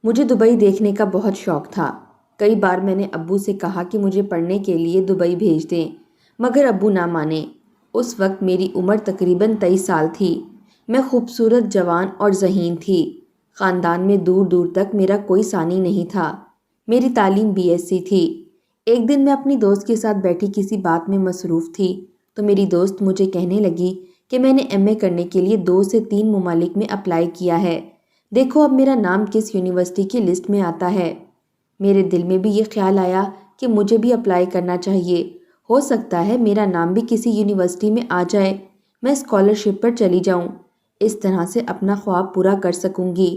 مجھے دبئی دیکھنے کا بہت شوق تھا۔ کئی بار میں نے ابو سے کہا کہ مجھے پڑھنے کے لیے دبئی بھیج دیں، مگر ابو نہ مانے۔ اس وقت میری عمر تقریباً 23 سال تھی۔ میں خوبصورت، جوان اور ذہین تھی۔ خاندان میں دور دور تک میرا کوئی ثانی نہیں تھا۔ میری تعلیم BSc تھی۔ ایک دن میں اپنی دوست کے ساتھ بیٹھی کسی بات میں مصروف تھی تو میری دوست مجھے کہنے لگی کہ میں نے MA کرنے کے لیے 2 سے 3 ممالک میں اپلائی کیا ہے۔ دیکھو اب میرا نام کس یونیورسٹی کی لسٹ میں آتا ہے۔ میرے دل میں بھی یہ خیال آیا کہ مجھے بھی اپلائی کرنا چاہیے۔ ہو سکتا ہے میرا نام بھی کسی یونیورسٹی میں آ جائے، میں اسکالرشپ پر چلی جاؤں، اس طرح سے اپنا خواب پورا کر سکوں گی۔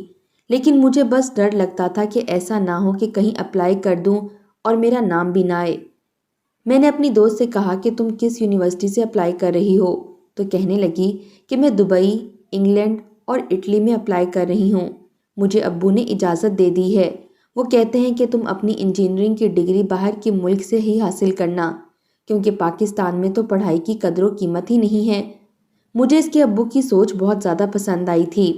لیکن مجھے بس ڈر لگتا تھا کہ ایسا نہ ہو کہ کہیں اپلائی کر دوں اور میرا نام بھی نہ آئے۔ میں نے اپنی دوست سے کہا کہ تم کس یونیورسٹی سے اپلائی کر رہی ہو؟ تو کہنے لگی کہ میں دبئی، انگلینڈ اور اٹلی میں اپلائی کر رہی ہوں۔ مجھے ابو نے اجازت دے دی ہے۔ وہ کہتے ہیں کہ تم اپنی انجینئرنگ کی ڈگری باہر کے ملک سے ہی حاصل کرنا، کیونکہ پاکستان میں تو پڑھائی کی قدر و قیمت ہی نہیں ہے۔ مجھے اس کے ابو کی سوچ بہت زیادہ پسند آئی تھی۔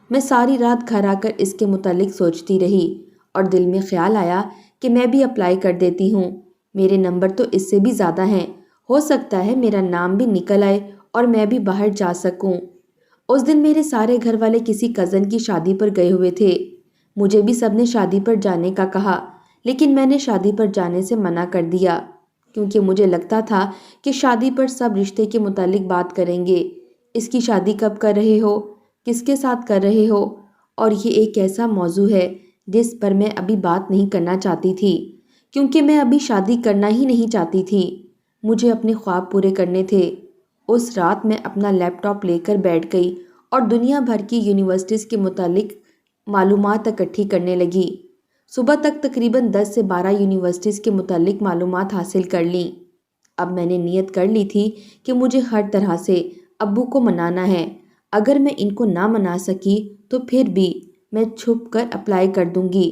میں ساری رات گھر آ کر اس کے متعلق سوچتی رہی اور دل میں خیال آیا کہ میں بھی اپلائی کر دیتی ہوں۔ میرے نمبر تو اس سے بھی زیادہ ہیں، ہو سکتا ہے میرا نام بھی نکل آئے اور میں بھی باہر جا سکوں۔ اس دن میرے سارے گھر والے کسی کزن کی شادی پر گئے ہوئے تھے۔ مجھے بھی سب نے شادی پر جانے کا کہا، لیکن میں نے شادی پر جانے سے منع کر دیا، کیونکہ مجھے لگتا تھا کہ شادی پر سب رشتے کے متعلق بات کریں گے۔ اس کی شادی کب کر رہے ہو، کس کے ساتھ کر رہے ہو، اور یہ ایک ایسا موضوع ہے جس پر میں ابھی بات نہیں کرنا چاہتی تھی، کیونکہ میں ابھی شادی کرنا ہی نہیں چاہتی تھی۔ مجھے اپنے خواب پورے کرنے تھے۔ اس رات میں اپنا لیپ ٹاپ لے کر بیٹھ گئی اور دنیا بھر کی یونیورسٹیز کے متعلق معلومات اکٹھی کرنے لگی۔ صبح تک تقریباً 10 سے 12 یونیورسٹیز کے متعلق معلومات حاصل کر لیں۔ اب میں نے نیت کر لی تھی کہ مجھے ہر طرح سے ابو کو منانا ہے۔ اگر میں ان کو نہ منا سکی تو پھر بھی میں چھپ کر اپلائی کر دوں گی۔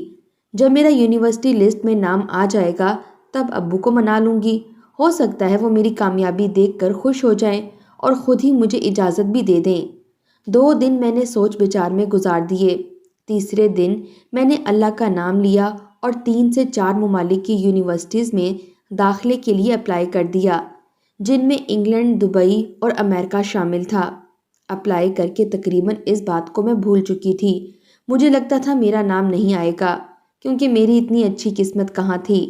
جب میرا یونیورسٹی لسٹ میں نام آ جائے گا تب ابو کو منا لوں گی۔ ہو سکتا ہے وہ میری کامیابی دیکھ کر خوش ہو جائیں اور خود ہی مجھے اجازت بھی دے دیں۔ 2 دن میں نے سوچ بچار میں گزار دیے۔ تیسرے دن میں نے اللہ کا نام لیا اور 3 سے 4 ممالک کی یونیورسٹیز میں داخلے کے لیے اپلائی کر دیا، جن میں انگلینڈ، دبئی اور امریکہ شامل تھا۔ اپلائی کر کے تقریباً اس بات کو میں بھول چکی تھی۔ مجھے لگتا تھا میرا نام نہیں آئے گا، کیونکہ میری اتنی اچھی قسمت کہاں تھی۔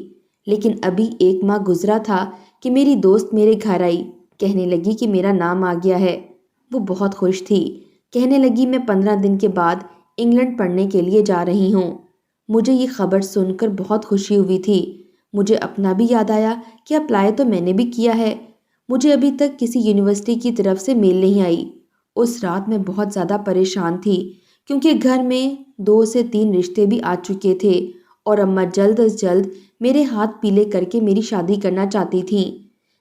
لیکن ابھی 1 ماہ گزرا تھا کہ میری دوست میرے گھر آئی، کہنے لگی کہ میرا نام آ گیا ہے۔ وہ بہت خوش تھی، کہنے لگی میں 15 دن کے بعد انگلینڈ پڑھنے کے لیے جا رہی ہوں۔ مجھے یہ خبر سن کر بہت خوشی ہوئی تھی۔ مجھے اپنا بھی یاد آیا کہ اپلائی تو میں نے بھی کیا ہے۔ مجھے ابھی تک کسی یونیورسٹی کی طرف سے میل نہیں آئی۔ اس رات میں بہت زیادہ پریشان تھی، کیونکہ گھر میں 2 سے 3 رشتے بھی آ چکے تھے اور اماں جلد از جلد میرے ہاتھ پیلے کر کے میری شادی کرنا چاہتی تھیں۔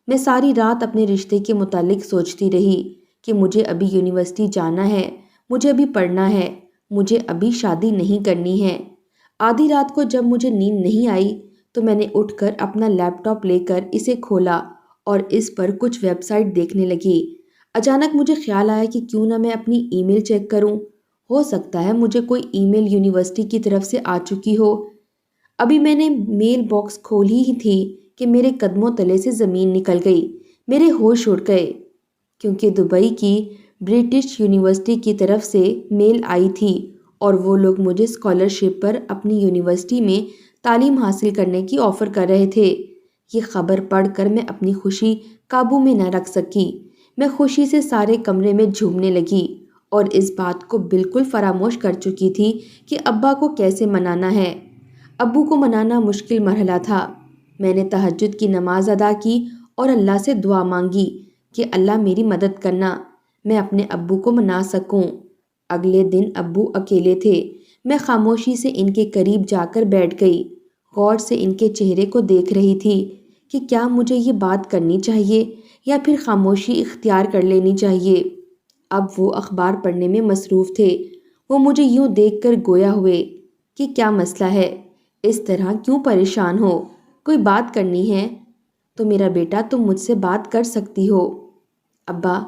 میں ساری رات اپنے رشتے کے متعلق سوچتی رہی کہ مجھے ابھی یونیورسٹی جانا ہے، مجھے ابھی پڑھنا ہے، مجھے ابھی شادی نہیں کرنی ہے۔ آدھی رات کو جب مجھے نیند نہیں آئی تو میں نے اٹھ کر اپنا لیپ ٹاپ لے کر اسے کھولا اور اس پر کچھ ویب سائٹ دیکھنے لگی۔ اچانک مجھے خیال آیا کہ کیوں نہ میں اپنی ای میل چیک کروں، ہو سکتا ہے مجھے کوئی ای میل یونیورسٹی کی طرف سے آ چکی ہو۔ ابھی میں نے میل باکس کھولی ہی تھی کہ میرے قدموں تلے سے زمین نکل گئی، میرے ہوش اڑ گئے، کیونکہ دبئی کی برٹش یونیورسٹی کی طرف سے میل آئی تھی اور وہ لوگ مجھے اسکالرشپ پر اپنی یونیورسٹی میں تعلیم حاصل کرنے کی آفر کر رہے تھے۔ یہ خبر پڑھ کر میں اپنی خوشی قابو میں نہ رکھ سکی۔ میں خوشی سے سارے کمرے میں جھومنے لگی اور اس بات کو بالکل فراموش کر چکی تھی کہ ابا کو کیسے منانا ہے۔ ابو کو منانا مشکل مرحلہ تھا۔ میں نے تہجد کی نماز ادا کی اور اللہ سے دعا مانگی کہ اللہ میری مدد کرنا، میں اپنے ابو کو منا سکوں۔ اگلے دن ابو اکیلے تھے۔ میں خاموشی سے ان کے قریب جا کر بیٹھ گئی، غور سے ان کے چہرے کو دیکھ رہی تھی کہ کیا مجھے یہ بات کرنی چاہیے یا پھر خاموشی اختیار کر لینی چاہیے۔ اب وہ اخبار پڑھنے میں مصروف تھے۔ وہ مجھے یوں دیکھ کر گویا ہوئے کہ کیا مسئلہ ہے، اس طرح کیوں پریشان ہو، کوئی بات کرنی ہے تو میرا بیٹا تم مجھ سے بات کر سکتی ہو۔ ابا،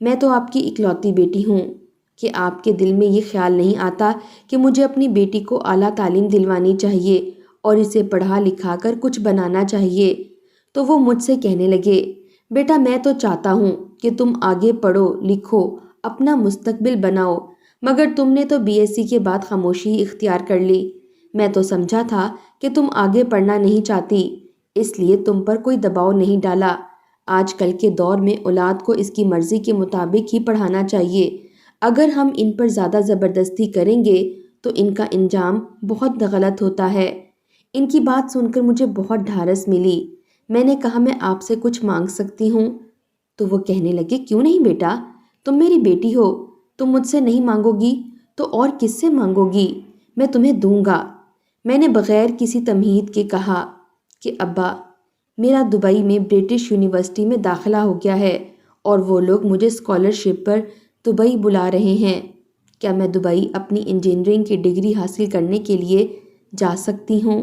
میں تو آپ کی اکلوتی بیٹی ہوں، کہ آپ کے دل میں یہ خیال نہیں آتا کہ مجھے اپنی بیٹی کو اعلیٰ تعلیم دلوانی چاہیے اور اسے پڑھا لکھا کر کچھ بنانا چاہیے؟ تو وہ مجھ سے کہنے لگے، بیٹا میں تو چاہتا ہوں کہ تم آگے پڑھو لکھو، اپنا مستقبل بناؤ، مگر تم نے تو BSc کے بعد خاموشی اختیار کر لی۔ میں تو سمجھا تھا کہ تم آگے پڑھنا نہیں چاہتی، اس لیے تم پر کوئی دباؤ نہیں ڈالا۔ آج کل کے دور میں اولاد کو اس کی مرضی کے مطابق ہی پڑھانا چاہیے۔ اگر ہم ان پر زیادہ زبردستی کریں گے تو ان کا انجام بہت غلط ہوتا ہے۔ ان کی بات سن کر مجھے بہت ڈھارس ملی۔ میں نے کہا، میں آپ سے کچھ مانگ سکتی ہوں؟ تو وہ کہنے لگے، کیوں نہیں بیٹا، تم میری بیٹی ہو، تم مجھ سے نہیں مانگو گی تو اور کس سے مانگو گی؟ میں تمہیں دوں گا۔ میں نے بغیر کسی تمہید کے کہا کہ ابا، میرا دبئی میں برٹش یونیورسٹی میں داخلہ ہو گیا ہے اور وہ لوگ مجھے اسکالرشپ پر دبئی بلا رہے ہیں۔ کیا میں دبئی اپنی انجینئرنگ کی ڈگری حاصل کرنے کے لیے جا سکتی ہوں؟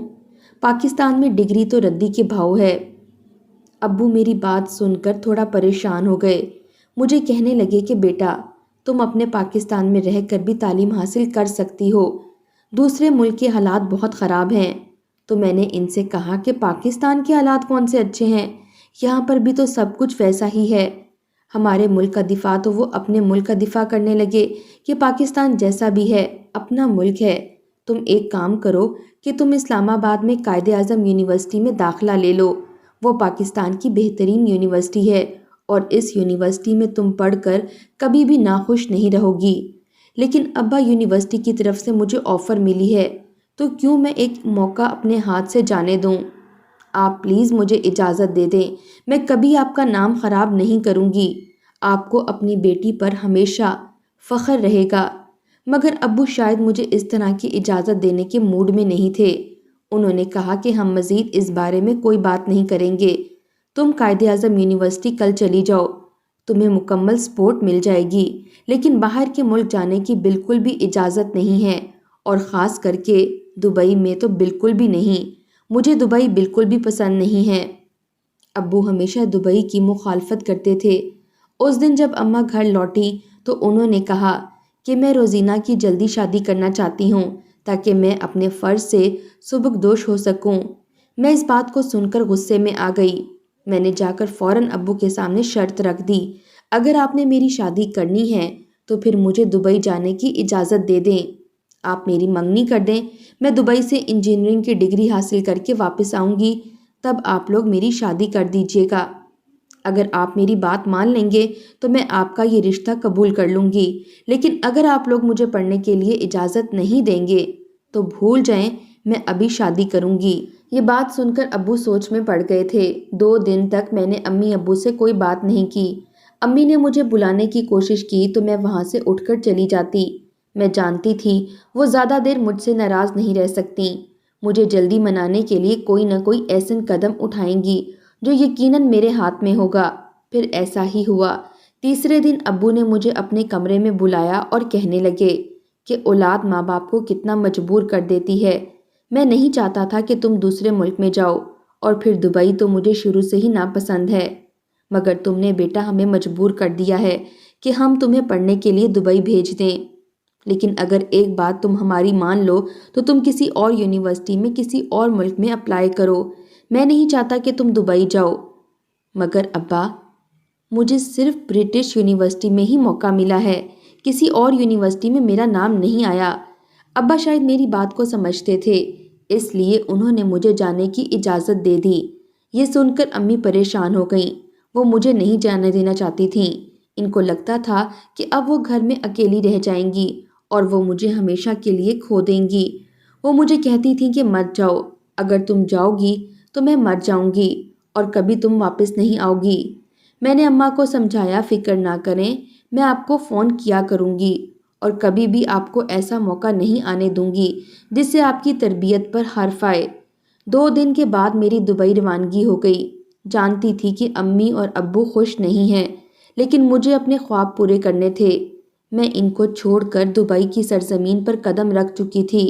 پاکستان میں ڈگری تو ردی کے بھاؤ ہے۔ ابو میری بات سن کر تھوڑا پریشان ہو گئے۔ مجھے کہنے لگے کہ بیٹا، تم اپنے پاکستان میں رہ کر بھی تعلیم حاصل کر سکتی ہو، دوسرے ملک کے حالات بہت خراب ہیں۔ تو میں نے ان سے کہا کہ پاکستان کے حالات کون سے اچھے ہیں، یہاں پر بھی تو سب کچھ ویسا ہی ہے۔ ہمارے ملک کا دفاع تو وہ اپنے ملک کا دفاع کرنے لگے کہ پاکستان جیسا بھی ہے اپنا ملک ہے۔ تم ایک کام کرو کہ تم اسلام آباد میں قائد اعظم یونیورسٹی میں داخلہ لے لو، وہ پاکستان کی بہترین یونیورسٹی ہے اور اس یونیورسٹی میں تم پڑھ کر کبھی بھی ناخوش نہیں رہو گی۔ لیکن ابا، یونیورسٹی کی طرف سے مجھے آفر ملی ہے، تو کیوں میں ایک موقع اپنے ہاتھ سے جانے دوں؟ آپ پلیز مجھے اجازت دے دیں، میں کبھی آپ کا نام خراب نہیں کروں گی، آپ کو اپنی بیٹی پر ہمیشہ فخر رہے گا۔ مگر ابو شاید مجھے اس طرح کی اجازت دینے کے موڈ میں نہیں تھے۔ انہوں نے کہا کہ ہم مزید اس بارے میں کوئی بات نہیں کریں گے، تم قائد اعظم یونیورسٹی کل چلی جاؤ، تمہیں مکمل سپورٹ مل جائے گی، لیکن باہر کے ملک جانے کی بالکل بھی اجازت نہیں ہے، اور خاص کر کے دبئی میں تو بالکل بھی نہیں۔ مجھے دبئی بالکل بھی پسند نہیں ہے۔ ابو ہمیشہ دبئی کی مخالفت کرتے تھے۔ اس دن جب اماں گھر لوٹی تو انہوں نے کہا کہ میں روزینہ کی جلدی شادی کرنا چاہتی ہوں تاکہ میں اپنے فرض سے سبکدوش ہو سکوں۔ میں اس بات کو سن کر غصے میں آ گئی۔ میں نے جا کر فوراً ابو کے سامنے شرط رکھ دی، اگر آپ نے میری شادی کرنی ہے تو پھر مجھے دبئی جانے کی اجازت دے دیں۔ آپ میری منگنی کر دیں، میں دبئی سے انجینئرنگ کی ڈگری حاصل کر کے واپس آؤں گی، تب آپ لوگ میری شادی کر دیجیے گا۔ اگر آپ میری بات مان لیں گے تو میں آپ کا یہ رشتہ قبول کر لوں گی، لیکن اگر آپ لوگ مجھے پڑھنے کے لیے اجازت نہیں دیں گے تو بھول جائیں، میں ابھی شادی کروں گی۔ یہ بات سن کر ابو سوچ میں پڑ گئے تھے۔ 2 دن تک میں نے امی ابو سے کوئی بات نہیں کی۔ امی نے مجھے بلانے کی کوشش کی تو میں وہاں سے اٹھ کر چلی جاتی۔ میں جانتی تھی وہ زیادہ دیر مجھ سے ناراض نہیں رہ سکتی، مجھے جلدی منانے کے لیے کوئی نہ کوئی ایسا قدم اٹھائیں گی جو یقیناً میرے ہاتھ میں ہوگا۔ پھر ایسا ہی ہوا۔ تیسرے دن ابو نے مجھے اپنے کمرے میں بلایا اور کہنے لگے کہ اولاد ماں باپ کو کتنا مجبور کر دیتی ہے۔ میں نہیں چاہتا تھا کہ تم دوسرے ملک میں جاؤ، اور پھر دبئی تو مجھے شروع سے ہی ناپسند ہے، مگر تم نے بیٹا ہمیں مجبور کر دیا ہے کہ ہم تمہیں پڑھنے کے لیے دبئی بھیج دیں۔ لیکن اگر ایک بات تم ہماری مان لو تو تم کسی اور یونیورسٹی میں کسی اور ملک میں اپلائی کرو، میں نہیں چاہتا کہ تم دبئی جاؤ۔ مگر ابا، مجھے صرف برٹش یونیورسٹی میں ہی موقع ملا ہے، کسی اور یونیورسٹی میں میرا نام نہیں آیا۔ ابا شاید میری بات کو سمجھتے تھے، اس لیے انہوں نے مجھے جانے کی اجازت دے دی۔ یہ سن کر امی پریشان ہو گئیں، وہ مجھے نہیں جانے دینا چاہتی تھیں۔ ان کو لگتا تھا کہ اب وہ گھر میں اکیلی رہ جائیں گی اور وہ مجھے ہمیشہ کے لیے کھو دیں گی۔ وہ مجھے کہتی تھیں کہ مت جاؤ، اگر تم جاؤ گی تو میں مر جاؤں گی اور کبھی تم واپس نہیں آؤ گی۔ میں نے اماں کو سمجھایا، فکر نہ کریں، میں آپ کو فون کیا کروں گی اور کبھی بھی آپ کو ایسا موقع نہیں آنے دوں گی جس سے آپ کی تربیت پر حرف آئے۔ 2 دن کے بعد میری دبئی روانگی ہو گئی۔ جانتی تھی کہ امی اور ابو خوش نہیں ہیں، لیکن مجھے اپنے خواب پورے کرنے تھے۔ میں ان کو چھوڑ کر دبئی کی سرزمین پر قدم رکھ چکی تھی۔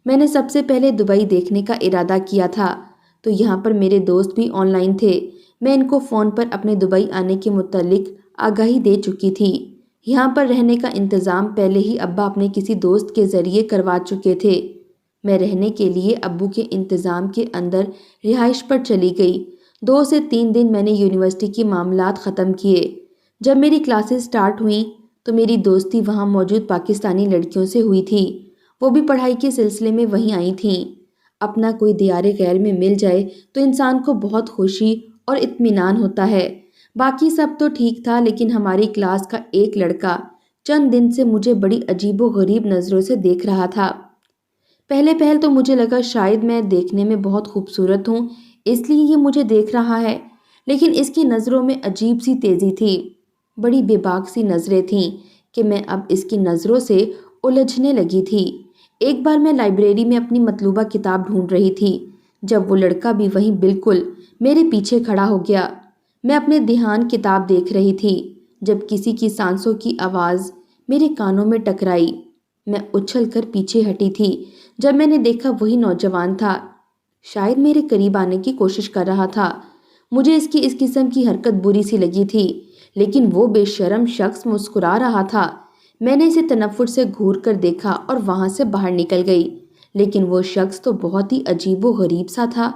میں نے سب سے پہلے دبئی دیکھنے کا ارادہ کیا تھا، تو یہاں پر میرے دوست بھی آن لائن تھے۔ میں ان کو فون پر اپنے دبئی آنے کے متعلق آگاہی دے چکی تھی۔ یہاں پر رہنے کا انتظام پہلے ہی ابا اپنے کسی دوست کے ذریعے کروا چکے تھے۔ میں رہنے کے لیے ابو کے انتظام کے اندر رہائش پر چلی گئی۔ 2 سے 3 دن میں نے یونیورسٹی کی معاملات ختم کیے۔ جب میری کلاسز سٹارٹ ہوئیں تو میری دوستی وہاں موجود پاکستانی لڑکیوں سے ہوئی تھی۔ وہ بھی پڑھائی کے سلسلے میں وہیں آئی تھیں۔ اپنا کوئی دیار غیر میں مل جائے تو انسان کو بہت خوشی اور اطمینان ہوتا ہے۔ باقی سب تو ٹھیک تھا، لیکن ہماری کلاس کا ایک لڑکا چند دن سے مجھے بڑی عجیب و غریب نظروں سے دیکھ رہا تھا۔ پہل تو مجھے لگا شاید میں دیکھنے میں بہت خوبصورت ہوں، اس لیے یہ مجھے دیکھ رہا ہے، لیکن اس کی نظروں میں عجیب سی تیزی تھی، بڑی بے باک سی نظریں تھیں کہ میں اب اس کی نظروں سے الجھنے لگی تھی۔ ایک بار میں لائبریری میں اپنی مطلوبہ کتاب ڈھونڈ رہی تھی، جب وہ لڑکا بھی وہیں بالکل میرے پیچھے کھڑا ہو گیا۔ میں اپنے دھیان کتاب دیکھ رہی تھی جب کسی کی سانسوں کی آواز میرے کانوں میں ٹکرائی۔ میں اچھل کر پیچھے ہٹی تھی جب میں نے دیکھا وہی نوجوان تھا، شاید میرے قریب آنے کی کوشش کر رہا تھا۔ مجھے اس کی اس قسم کی حرکت بری سی لگی تھی، لیکن وہ بے شرم شخص مسکرا رہا تھا۔ میں نے اسے تنفر سے گھور کر دیکھا اور وہاں سے باہر نکل گئی، لیکن وہ شخص تو بہت ہی عجیب و غریب سا تھا۔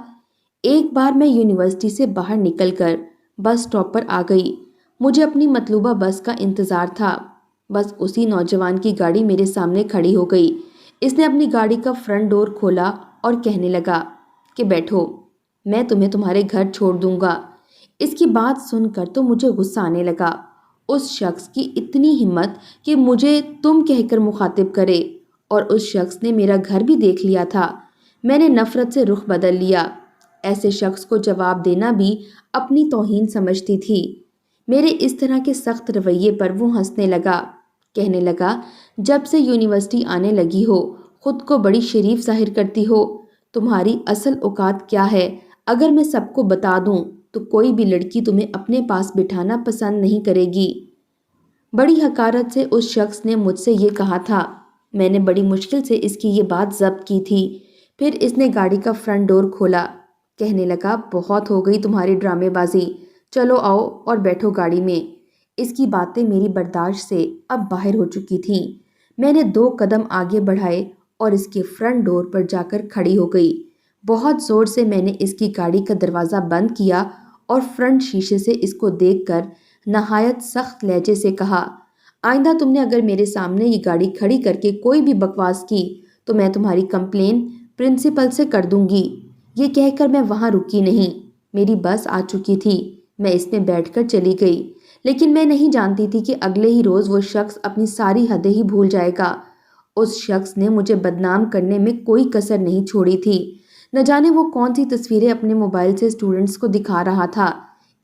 ایک بار میں یونیورسٹی سے باہر نکل کر بس سٹاپ پر آ گئی۔ مجھے اپنی مطلوبہ بس کا انتظار تھا۔ بس اسی نوجوان کی گاڑی میرے سامنے کھڑی ہو گئی۔ اس نے اپنی گاڑی کا فرنٹ ڈور کھولا اور کہنے لگا کہ بیٹھو، میں تمہیں تمہارے گھر چھوڑ دوں گا۔ اس کی بات سن کر تو مجھے غصہ آنے لگا۔ اس شخص کی اتنی ہمت کہ مجھے تم کہہ کر مخاطب کرے، اور اس شخص نے میرا گھر بھی دیکھ لیا تھا۔ میں نے نفرت سے رخ بدل لیا۔ ایسے شخص کو جواب دینا بھی اپنی توہین سمجھتی تھی۔ میرے اس طرح کے سخت رویے پر وہ ہنسنے لگا، کہنے لگا جب سے یونیورسٹی آنے لگی ہو خود کو بڑی شریف ظاہر کرتی ہو، تمہاری اصل اوقات کیا ہے اگر میں سب کو بتا دوں تو کوئی بھی لڑکی تمہیں اپنے پاس بٹھانا پسند نہیں کرے گی۔ بڑی حقارت سے اس شخص نے مجھ سے یہ کہا تھا۔ میں نے بڑی مشکل سے اس کی یہ بات ضبط کی تھی۔ پھر اس نے گاڑی کا فرنٹ ڈور کھولا، کہنے لگا بہت ہو گئی تمہاری ڈرامے بازی، چلو آؤ اور بیٹھو گاڑی میں۔ اس کی باتیں میری برداشت سے اب باہر ہو چکی تھیں۔ میں نے 2 قدم آگے بڑھائے اور اس کے فرنٹ ڈور پر جا کر کھڑی ہو گئی۔ بہت زور سے میں نے اس کی گاڑی کا دروازہ بند کیا اور فرنٹ شیشے سے اس کو دیکھ کر نہایت سخت لہجے سے کہا، آئندہ تم نے اگر میرے سامنے یہ گاڑی کھڑی کر کے کوئی بھی بکواس کی تو میں تمہاری کمپلین پرنسپل سے کر دوں گی۔ یہ کہہ کر میں وہاں رکی نہیں۔ میری بس آ چکی تھی، میں اس میں بیٹھ کر چلی گئی، لیکن میں نہیں جانتی تھی کہ اگلے ہی روز وہ شخص اپنی ساری حدیں ہی بھول جائے گا۔ اس شخص نے مجھے بدنام کرنے میں کوئی کسر نہیں چھوڑی تھی۔ نہ جانے وہ کون سی تصویریں اپنے موبائل سے اسٹوڈنٹس کو دکھا رہا تھا۔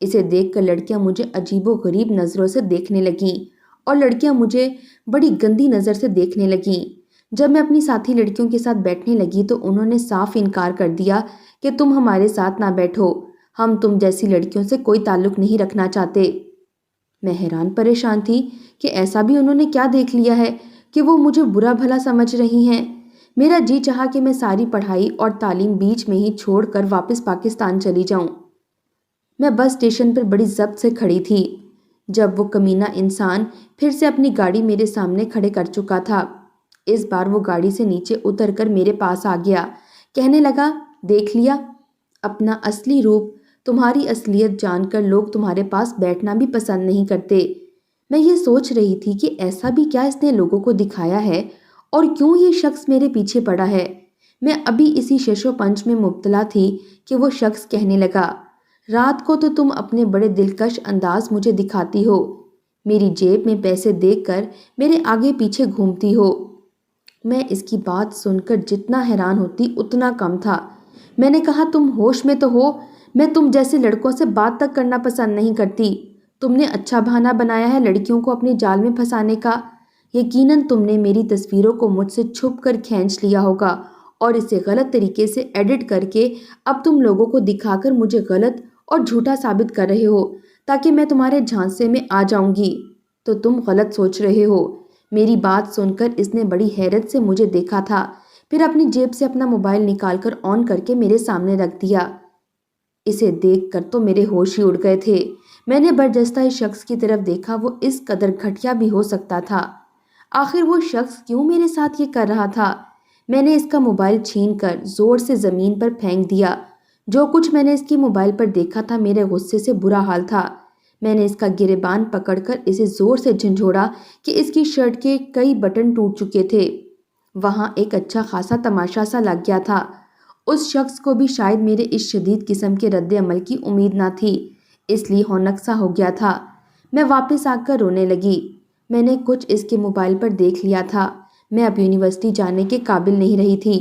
اسے دیکھ کر لڑکیاں مجھے عجیب و غریب نظروں سے دیکھنے لگیں اور لڑکیاں مجھے بڑی گندی نظر سے دیکھنے لگیں۔ جب میں اپنی ساتھی لڑکیوں کے ساتھ بیٹھنے لگی تو انہوں نے صاف انکار کر دیا کہ تم ہمارے ساتھ نہ بیٹھو، ہم تم جیسی لڑکیوں سے کوئی تعلق نہیں رکھنا چاہتے۔ میں حیران پریشان تھی کہ ایسا بھی انہوں نے کیا دیکھ لیا ہے کہ وہ مجھے برا بھلا سمجھ رہی ہیں۔ میرا جی چاہا کہ میں ساری پڑھائی اور تعلیم بیچ میں ہی چھوڑ کر واپس پاکستان چلی جاؤں۔ میں بس اسٹیشن پر بڑی ضبط سے کھڑی تھی جب وہ کمینہ انسان پھر سے اپنی گاڑی میرے سامنے کھڑے کر چکا تھا۔ اس بار وہ گاڑی سے نیچے اتر کر میرے پاس آ گیا، کہنے لگا دیکھ لیا اپنا اصلی روپ، تمہاری اصلیت جان کر لوگ تمہارے پاس بیٹھنا بھی پسند نہیں کرتے۔ میں یہ سوچ رہی تھی کہ ایسا بھی کیا اس نے لوگوں کو دکھایا ہے اور کیوں یہ شخص میرے پیچھے پڑا ہے۔ میں ابھی اسی شش و پنج میں مبتلا تھی کہ وہ شخص کہنے لگا، رات کو تو تم اپنے بڑے دلکش انداز مجھے دکھاتی ہو، میری جیب میں پیسے دیکھ کر میرے آگے پیچھے گھومتی ہو۔ میں اس کی بات سن کر جتنا حیران ہوتی اتنا کم تھا۔ میں نے کہا تم ہوش میں تو ہو، میں تم جیسے لڑکوں سے بات تک کرنا پسند نہیں کرتی۔ تم نے اچھا بہانہ بنایا ہے لڑکیوں کو اپنے جال میں پھنسانے کا۔ یقیناً تم نے میری تصویروں کو مجھ سے چھپ کر کھینچ لیا ہوگا اور اسے غلط طریقے سے ایڈٹ کر کے اب تم لوگوں کو دکھا کر مجھے غلط اور جھوٹا ثابت کر رہے ہو تاکہ میں تمہارے جھانسے میں آ جاؤں گی۔ تو تم غلط سوچ رہے ہو۔ میری بات سن کر اس نے بڑی حیرت سے مجھے دیکھا تھا، پھر اپنی جیب سے اپنا موبائل نکال کر آن کر کے میرے سامنے رکھ دیا۔ اسے دیکھ کر تو میرے ہوش ہی اڑ گئے تھے۔ میں نے برجستہ اس شخص کی طرف دیکھا، وہ اس قدر گھٹیا بھی ہو سکتا تھا؟ آخر وہ شخص کیوں میرے ساتھ یہ کر رہا تھا؟ میں نے اس کا موبائل چھین کر زور سے زمین پر پھینک دیا۔ جو کچھ میں نے اس کی موبائل پر دیکھا تھا، میرے غصے سے برا حال تھا۔ میں نے اس کا گریبان پکڑ کر اسے زور سے جھنجھوڑا کہ اس کی شرٹ کے کئی بٹن ٹوٹ چکے تھے۔ وہاں ایک اچھا خاصا تماشا سا لگ گیا تھا۔ اس شخص کو بھی شاید میرے اس شدید قسم کے رد عمل کی امید نہ تھی، اس لیے ہونک سا ہو گیا تھا۔ میں واپس آ کر رونے لگی۔ میں نے کچھ اس کے موبائل پر دیکھ لیا تھا۔ میں اب یونیورسٹی جانے کے قابل نہیں رہی تھی۔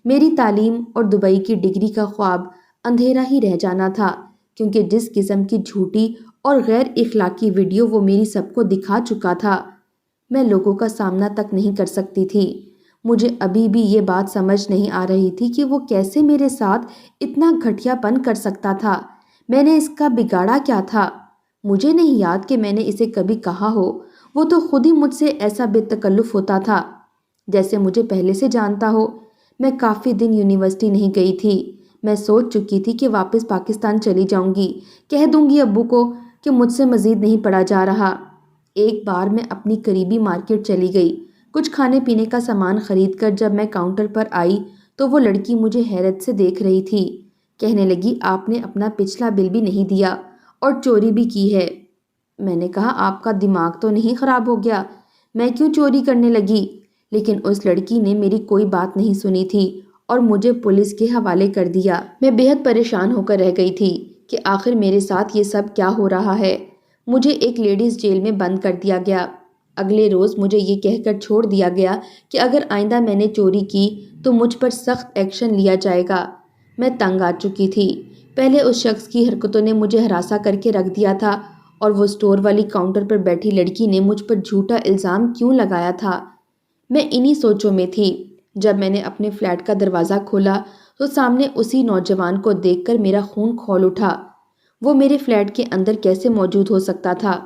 میری تعلیم اور دبئی کی ڈگری کا خواب اندھیرا ہی رہ جانا تھا، کیونکہ جس قسم کی جھوٹی اور غیر اخلاقی ویڈیو وہ میری سب کو دکھا چکا تھا، میں لوگوں کا سامنا تک نہیں کر سکتی تھی۔ مجھے ابھی بھی یہ بات سمجھ نہیں آ رہی تھی کہ وہ کیسے میرے ساتھ اتنا گھٹیا پن کر سکتا تھا۔ میں نے اس کا بگاڑا کیا تھا؟ مجھے نہیں یاد کہ میں نے اسے کبھی کہا ہو۔ وہ تو خود ہی مجھ سے ایسا بے تکلف ہوتا تھا جیسے مجھے پہلے سے جانتا ہو۔ میں کافی دن یونیورسٹی نہیں گئی تھی۔ میں سوچ چکی تھی کہ واپس پاکستان چلی جاؤں گی، کہہ دوں گی ابو کو کہ مجھ سے مزید نہیں پڑھا جا رہا۔ ایک بار میں اپنی قریبی مارکیٹ چلی گئی، کچھ کھانے پینے کا سامان خرید کر جب میں کاؤنٹر پر آئی تو وہ لڑکی مجھے حیرت سے دیکھ رہی تھی۔ کہنے لگی، آپ نے اپنا پچھلا بل بھی نہیں دیا اور چوری بھی کی ہے۔ میں نے کہا، آپ کا دماغ تو نہیں خراب ہو گیا؟ میں کیوں چوری کرنے لگی؟ لیکن اس لڑکی نے میری کوئی بات نہیں سنی تھی اور مجھے پولیس کے حوالے کر دیا۔ میں بے حد پریشان ہو کر رہ گئی تھی کہ آخر میرے ساتھ یہ سب کیا ہو رہا ہے۔ مجھے ایک لیڈیز جیل میں بند کر دیا گیا۔ اگلے روز مجھے یہ کہہ کر چھوڑ دیا گیا کہ اگر آئندہ میں نے چوری کی تو مجھ پر سخت ایکشن لیا جائے گا۔ میں تنگ آ چکی تھی۔ پہلے اس شخص کی حرکتوں نے مجھے ہراساں کر کے رکھ دیا تھا، اور وہ اسٹور والی کاؤنٹر پر بیٹھی لڑکی نے مجھ پر جھوٹا الزام کیوں لگایا تھا؟ میں انہی سوچوں میں تھی جب میں نے اپنے فلیٹ کا دروازہ کھولا تو سامنے اسی نوجوان کو دیکھ کر میرا خون کھول اٹھا۔ وہ میرے فلیٹ کے اندر کیسے موجود ہو سکتا تھا؟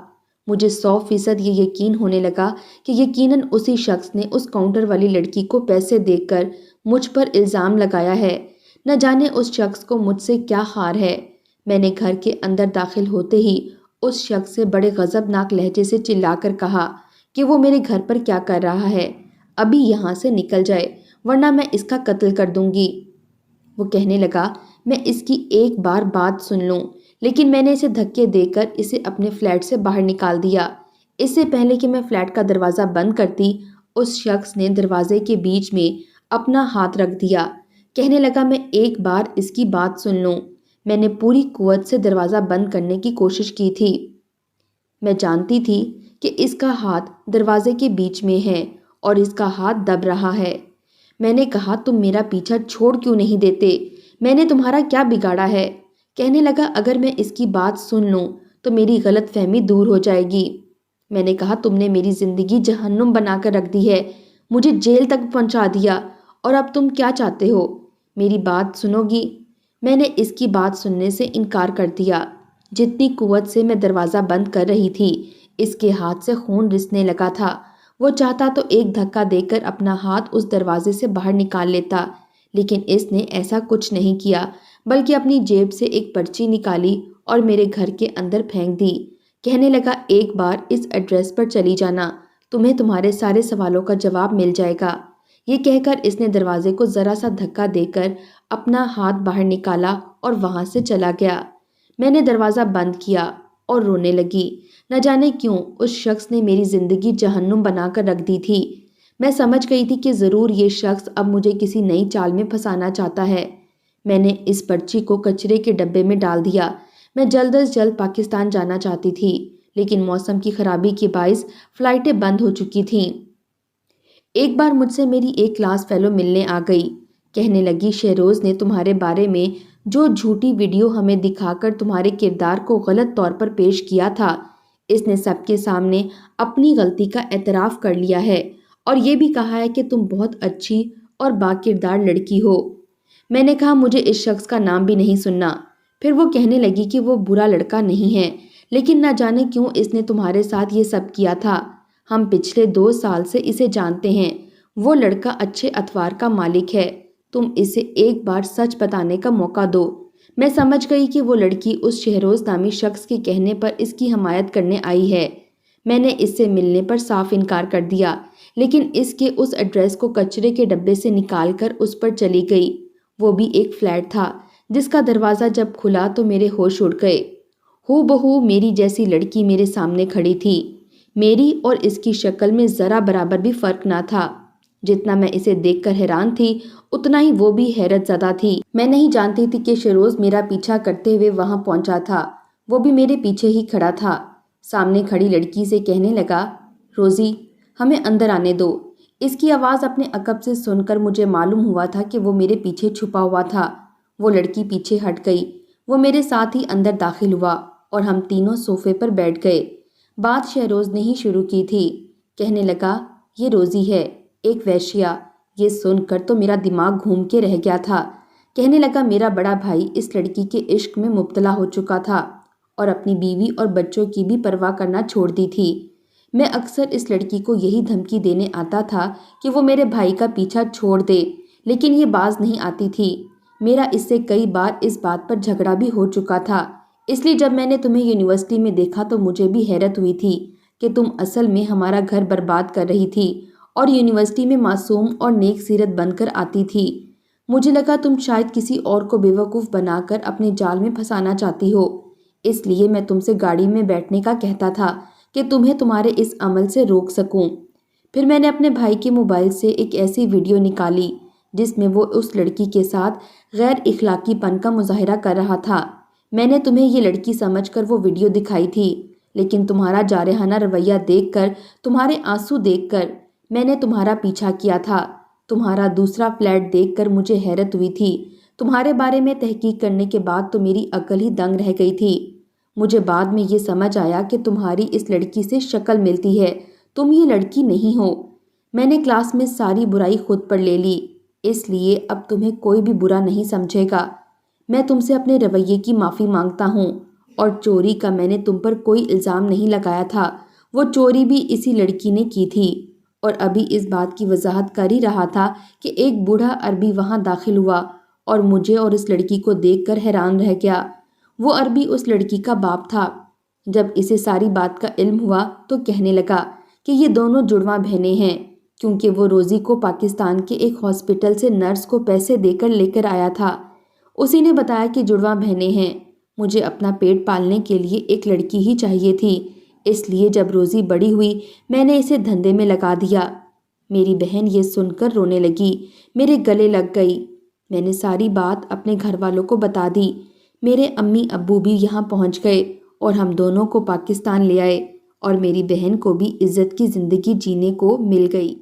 مجھے 100% یہ یقین ہونے لگا کہ یقیناً اسی شخص نے اس کاؤنٹر والی لڑکی کو پیسے دے کر مجھ پر الزام لگایا ہے۔ نہ جانے اس شخص کو مجھ سے کیا خار ہے۔ میں نے گھر کے اندر داخل ہوتے ہی اس شخص سے بڑے غضبناک لہجے سے چلا کر کہا کہ وہ میرے گھر پر کیا کر رہا ہے، ابھی یہاں سے نکل جائے ورنہ میں اس کا قتل کر دوں گی۔ وہ کہنے لگا، میں اس کی ایک بار بات سن لوں، لیکن میں نے اسے دھکے دے کر اسے اپنے فلیٹ سے باہر نکال دیا۔ اس سے پہلے کہ میں فلیٹ کا دروازہ بند کرتی، اس شخص نے دروازے کے بیچ میں اپنا ہاتھ رکھ دیا۔ کہنے لگا، میں ایک بار اس کی بات سن لوں۔ میں نے پوری قوت سے دروازہ بند کرنے کی کوشش کی تھی۔ میں جانتی تھی کہ اس کا ہاتھ دروازے کے بیچ میں ہے اور اس کا ہاتھ دب رہا ہے۔ میں نے کہا، تم میرا پیچھا چھوڑ کیوں نہیں دیتے؟ میں نے تمہارا کیا بگاڑا ہے؟ کہنے لگا، اگر میں اس کی بات سن لوں تو میری غلط فہمی دور ہو جائے گی۔ میں نے کہا، تم نے میری زندگی جہنم بنا کر رکھ دی ہے، مجھے جیل تک پہنچا دیا، اور اب تم کیا چاہتے ہو؟ میری بات سنو گی؟ میں نے اس کی بات سننے سے انکار کر دیا۔ جتنی قوت سے میں دروازہ بند کر رہی تھی، اس کے ہاتھ سے خون رسنے لگا تھا۔ وہ چاہتا تو ایک دھکا دے کر اپنا ہاتھ اس دروازے سے باہر نکال لیتا، لیکن اس نے ایسا کچھ نہیں کیا، بلکہ اپنی جیب سے ایک پرچی نکالی اور میرے گھر کے اندر پھینک دی۔ کہنے لگا، ایک بار اس ایڈریس پر چلی جانا، تمہیں تمہارے سارے سوالوں کا جواب مل جائے گا۔ یہ کہہ کر اس نے دروازے کو ذرا سا دھکا دے کر اپنا ہاتھ باہر نکالا اور وہاں سے چلا گیا۔ میں نے دروازہ بند کیا اور رونے لگی۔ نہ جانے کیوں اس شخص نے میری زندگی جہنم بنا کر رکھ دی تھی۔ میں سمجھ گئی تھی کہ ضرور یہ شخص اب مجھے کسی نئی چال میں پھنسانا چاہتا ہے۔ میں نے اس پرچی کو کچرے کے ڈبے میں ڈال دیا۔ میں جلد از جلد پاکستان جانا چاہتی تھی، لیکن موسم کی خرابی کے باعث فلائٹیں بند ہو چکی تھیں۔ ایک بار مجھ سے میری ایک کلاس فیلو ملنے آ گئی۔ کہنے لگی، شہروز نے تمہارے بارے میں جو جھوٹی ویڈیو ہمیں دکھا کر تمہارے کردار کو غلط طور پر پیش کیا تھا، اس نے سب کے سامنے اپنی غلطی کا اعتراف کر لیا ہے اور یہ بھی کہا ہے کہ تم بہت اچھی اور با کردار لڑکی ہو۔ میں نے کہا، مجھے اس شخص کا نام بھی نہیں سننا۔ پھر وہ کہنے لگی کہ وہ برا لڑکا نہیں ہے، لیکن نہ جانے کیوں اس نے تمہارے ساتھ یہ سب کیا تھا۔ ہم پچھلے 2 سال سے اسے جانتے ہیں۔ وہ لڑکا اچھے اطوار کا مالک ہے۔ تم اسے ایک بار سچ بتانے کا موقع دو۔ میں سمجھ گئی کہ وہ لڑکی اس شہروز نامی شخص کے کہنے پر اس کی حمایت کرنے آئی ہے۔ میں نے اس سے ملنے پر صاف انکار کر دیا، لیکن اس کے اس ایڈریس کو کچرے کے ڈبے سے نکال کر اس پر چلی گئی۔ وہ بھی ایک فلیٹ تھا جس کا دروازہ جب کھلا تو میرے ہوش اڑ گئے۔ ہو بہو میری جیسی لڑکی میرے سامنے کھڑی تھی۔ میری اور اس کی شکل میں ذرا برابر بھی فرق نہ تھا۔ جتنا میں اسے دیکھ کر حیران تھی اتنا ہی وہ بھی حیرت زدہ تھی۔ میں نہیں جانتی تھی کہ شہروز میرا پیچھا کرتے ہوئے وہاں پہنچا تھا۔ وہ بھی میرے پیچھے ہی کھڑا تھا۔ سامنے کھڑی لڑکی سے کہنے لگا، روزی ہمیں اندر آنے دو۔ اس کی آواز اپنے عقب سے سن کر مجھے معلوم ہوا تھا کہ وہ میرے پیچھے چھپا ہوا تھا۔ وہ لڑکی پیچھے ہٹ گئی۔ وہ میرے ساتھ ہی اندر داخل ہوا اور ہم تینوں صوفے پر بیٹھ گئے۔ بات شہروز نے ہی شروع کی تھی۔ کہنے لگا، یہ روزی ہے، ایک ویشیا۔ یہ سن کر تو میرا دماغ گھوم کے رہ گیا تھا۔ کہنے لگا، میرا بڑا بھائی اس لڑکی کے عشق میں مبتلا ہو چکا تھا اور اپنی بیوی اور بچوں کی بھی پرواہ کرنا چھوڑ دی تھی۔ میں اکثر اس لڑکی کو یہی دھمکی دینے آتا تھا کہ وہ میرے بھائی کا پیچھا چھوڑ دے، لیکن یہ باز نہیں آتی تھی۔ میرا اس سے کئی بار اس بات پر جھگڑا بھی ہو چکا تھا۔ اس لیے جب میں نے تمہیں یونیورسٹی میں دیکھا تو مجھے بھی حیرت ہوئی تھی کہ تم اصل میں ہمارا گھر برباد کر رہی تھی اور یونیورسٹی میں معصوم اور نیک سیرت بن کر آتی تھی۔ مجھے لگا تم شاید کسی اور کو بیوقوف بنا کر اپنے جال میں پھنسانا چاہتی ہو، اس لیے میں تم سے گاڑی میں بیٹھنے کا کہتا تھا کہ تمہیں تمہارے اس عمل سے روک سکوں۔ پھر میں نے اپنے بھائی کے موبائل سے ایک ایسی ویڈیو نکالی جس میں وہ اس لڑکی کے ساتھ غیر اخلاقی پن کا مظاہرہ کر رہا تھا۔ میں نے تمہیں یہ لڑکی سمجھ کر وہ ویڈیو دکھائی تھی، لیکن تمہارا جارحانہ رویہ دیکھ کر، تمہارے آنسو دیکھ کر میں نے تمہارا پیچھا کیا تھا۔ تمہارا دوسرا فلیٹ دیکھ کر مجھے حیرت ہوئی تھی۔ تمہارے بارے میں تحقیق کرنے کے بعد تو میری عقل ہی دنگ رہ گئی تھی۔ مجھے بعد میں یہ سمجھ آیا کہ تمہاری اس لڑکی سے شکل ملتی ہے، تم یہ لڑکی نہیں ہو۔ میں نے کلاس میں ساری برائی خود پر لے لی، اس لیے اب تمہیں کوئی بھی برا نہیں سمجھے گا۔ میں تم سے اپنے رویے کی معافی مانگتا ہوں، اور چوری کا میں نے تم پر کوئی الزام نہیں لگایا تھا، وہ چوری بھی اسی لڑکی نے کی تھی۔ اور ابھی اس بات کی وضاحت کر ہی رہا تھا کہ ایک بوڑھا عربی وہاں داخل ہوا اور مجھے اور اس لڑکی کو دیکھ کر حیران رہ گیا۔ وہ عربی اس لڑکی کا باپ تھا۔ جب اسے ساری بات کا علم ہوا تو کہنے لگا کہ یہ دونوں جڑواں بہنیں ہیں، کیونکہ وہ روزی کو پاکستان کے ایک ہاسپٹل سے نرس کو پیسے دے کر لے کر آیا تھا۔ اسی نے بتایا کہ جڑواں بہنیں ہیں۔ مجھے اپنا پیٹ پالنے کے لیے ایک لڑکی ہی چاہیے تھی، اس لیے جب روزی بڑی ہوئی میں نے اسے دھندے میں لگا دیا۔ میری بہن یہ سن کر رونے لگی، میرے گلے لگ گئی۔ میں نے ساری بات اپنے گھر والوں کو بتا دی۔ میرے امی ابو بھی یہاں پہنچ گئے اور ہم دونوں کو پاکستان لے آئے، اور میری بہن کو بھی عزت کی زندگی جینے کو مل گئی۔